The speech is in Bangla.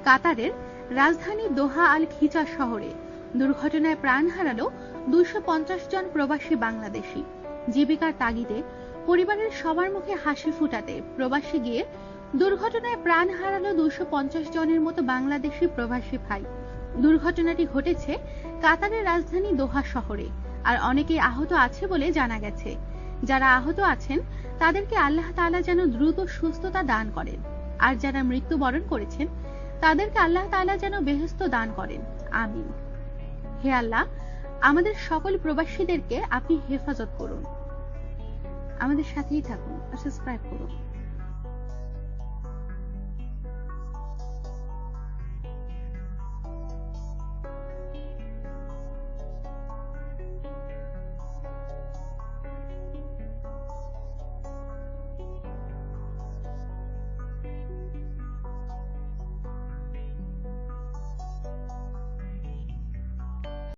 কাতারের রাজধানী দোহা আল খিচা শহরে দুর্ঘটনায় প্রাণ হারালো 250 জন প্রবাসী বাংলাদেশি। জীবিকার তাগিদে পরিবারের সবার মুখে হাসি ফুটাতে প্রবাসী গিয়ে দুর্ঘটনায় প্রাণ হারালো 250 জনের মতো বাংলাদেশি প্রবাসী ভাই। দুর্ঘটনাটি ঘটেছে কাতারের রাজধানী দোহা শহরে, আর অনেকেই আহত আছে বলে জানা গেছে। যারা আহত আছেন তাদেরকে আল্লাহ তাআলা যেন দ্রুত সুস্থতা দান করেন, আর যারা মৃত্যুবরণ করেছেন তাদেরকে আল্লাহ তাআলা যেন বেহেশত দান করেন, আমিন। হে আল্লাহ, আমাদের সকল প্রবাসীদেরকে আপনি হেফাজত করুন। আমাদের সাথেই থাকুন, সাবস্ক্রাইব করুন।